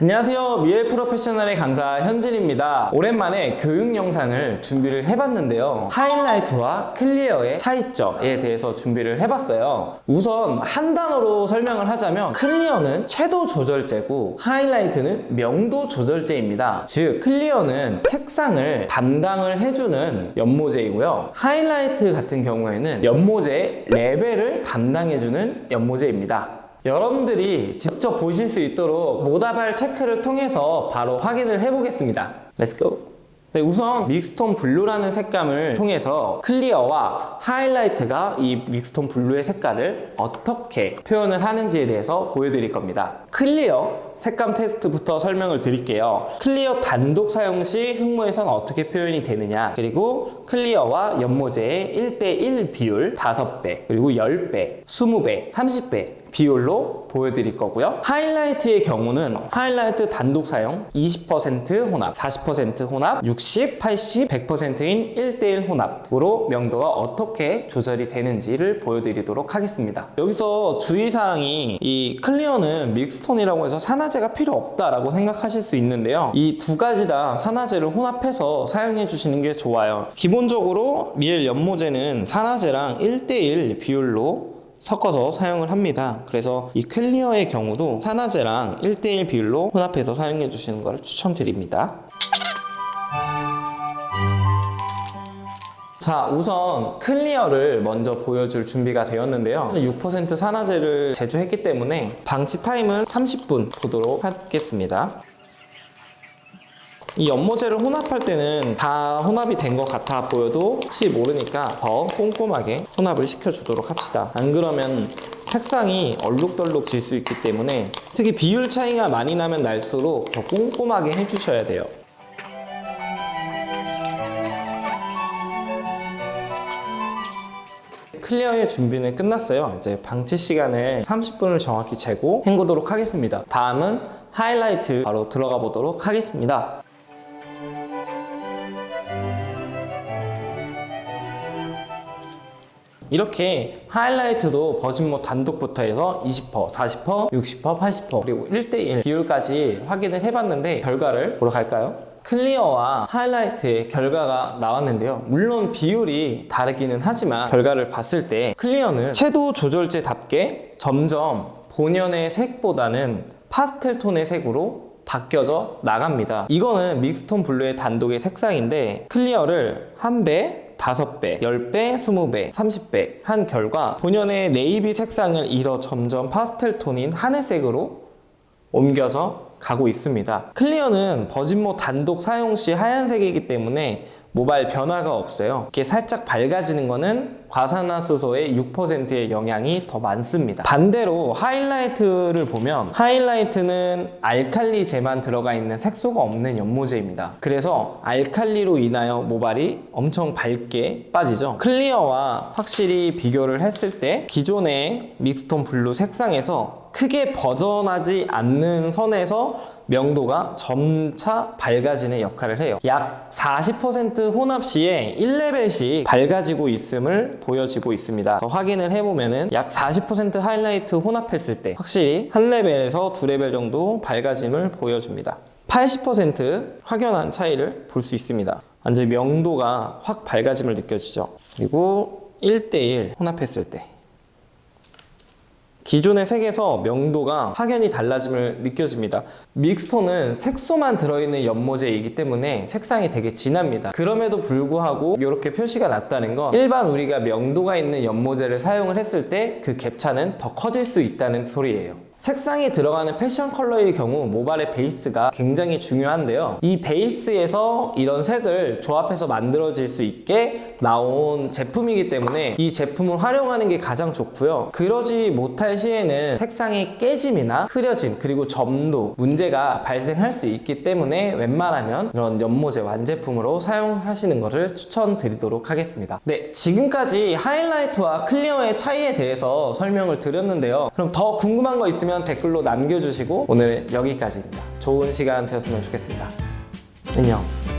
안녕하세요. 미엘 프로페셔널의 강사 현진입니다. 오랜만에 교육 영상을 준비를 해봤는데요. 하이라이트와 클리어의 차이점에 대해서 준비를 해봤어요. 우선 한 단어로 설명을 하자면 클리어는 채도 조절제고 하이라이트는 명도 조절제입니다. 즉 클리어는 색상을 담당을 해주는 연모제이고요. 하이라이트 같은 경우에는 연모제의 레벨을 담당해주는 연모제입니다. 여러분들이 직접 보실 수 있도록 모다발 체크를 통해서 바로 확인을 해보겠습니다. 렛츠고! 네, 우선 믹스톤 블루라는 색감을 통해서 클리어와 하이라이트가 이 믹스톤 블루의 색깔을 어떻게 표현을 하는지에 대해서 보여드릴 겁니다. 클리어 색감 테스트부터 설명을 드릴게요. 클리어 단독 사용 시 흑모에서는 어떻게 표현이 되느냐, 그리고 클리어와 연모제의 1대1 비율 5배, 그리고 10배, 20배, 30배 비율로 보여드릴 거고요. 하이라이트의 경우는 하이라이트 단독 사용 20% 혼합, 40% 혼합, 60, 80, 100%인 1대1 혼합으로 명도가 어떻게 조절이 되는지를 보여드리도록 하겠습니다. 여기서 주의사항이 이 클리어는 믹스톤이라고 해서 산화제가 필요 없다라고 생각하실 수 있는데요. 이 두 가지 다 산화제를 혼합해서 사용해 주시는 게 좋아요. 기본적으로 미엘 연모제는 산화제랑 1대1 비율로 섞어서 사용을 합니다. 그래서 이 클리어의 경우도 산화제랑 1대1 비율로 혼합해서 사용해 주시는 것을 추천드립니다. 자, 우선 클리어를 먼저 보여줄 준비가 되었는데요. 6% 산화제를 제조했기 때문에 방치 타임은 30분 보도록 하겠습니다. 이 연모제를 혼합할 때는 다 혼합이 된 것 같아 보여도 혹시 모르니까 더 꼼꼼하게 혼합을 시켜주도록 합시다. 안 그러면 색상이 얼룩덜룩 질 수 있기 때문에 특히 비율 차이가 많이 나면 날수록 더 꼼꼼하게 해주셔야 돼요. 클리어의 준비는 끝났어요. 이제 방치 시간을 30분을 정확히 재고 헹구도록 하겠습니다. 다음은 하이라이트 바로 들어가 보도록 하겠습니다. 이렇게 하이라이트도 버진모 단독부터 해서 20%, 40%, 60%, 80% 그리고 1대1 비율까지 확인을 해봤는데 결과를 보러 갈까요? 클리어와 하이라이트의 결과가 나왔는데요. 물론 비율이 다르기는 하지만 결과를 봤을 때 클리어는 채도 조절제답게 점점 본연의 색보다는 파스텔 톤의 색으로 바뀌어져 나갑니다. 이거는 믹스톤 블루의 단독의 색상인데 클리어를 1배, 5배, 10배, 20배, 30배 한 결과 본연의 네이비 색상을 잃어 점점 파스텔 톤인 하늘색으로 옮겨서 가고 있습니다. 클리어는 버진모 단독 사용 시 하얀색이기 때문에 모발 변화가 없어요. 이렇게 살짝 밝아지는 거는 과산화수소의 6%의 영향이 더 많습니다. 반대로 하이라이트를 보면 하이라이트는 알칼리제만 들어가 있는 색소가 없는 연모제입니다. 그래서 알칼리로 인하여 모발이 엄청 밝게 빠지죠. 클리어와 확실히 비교를 했을 때 기존의 믹스톤 블루 색상에서 크게 벗어나지 않는 선에서 명도가 점차 밝아지는 역할을 해요. 약 40% 혼합 시에 1레벨씩 밝아지고 있음을 보여지고 있습니다. 확인을 해보면은 약 40% 하이라이트 혼합했을 때 확실히 한 레벨에서 두 레벨 정도 밝아짐을 보여줍니다. 80% 확연한 차이를 볼 수 있습니다. 완전 명도가 확 밝아짐을 느껴지죠. 그리고 1대1 혼합했을 때 기존의 색에서 명도가 확연히 달라짐을 느껴집니다. 믹스톤은 색소만 들어있는 연모제이기 때문에 색상이 되게 진합니다. 그럼에도 불구하고 이렇게 표시가 났다는 건 일반 우리가 명도가 있는 연모제를 사용을 했을 때 그 갭차는 더 커질 수 있다는 소리예요. 색상이 들어가는 패션 컬러의 경우 모발의 베이스가 굉장히 중요한데요. 이 베이스에서 이런 색을 조합해서 만들어질 수 있게 나온 제품이기 때문에 이 제품을 활용하는 게 가장 좋고요. 그러지 못할 시에는 색상의 깨짐이나 흐려짐 그리고 점도 문제가 발생할 수 있기 때문에 웬만하면 이런 연모제 완제품으로 사용하시는 것을 추천드리도록 하겠습니다. 네, 지금까지 하이라이트와 클리어의 차이에 대해서 설명을 드렸는데요. 그럼 더 궁금한 거 있으면 댓글로 남겨주시고 오늘은 여기까지입니다. 좋은 시간 되었으면 좋겠습니다. 안녕.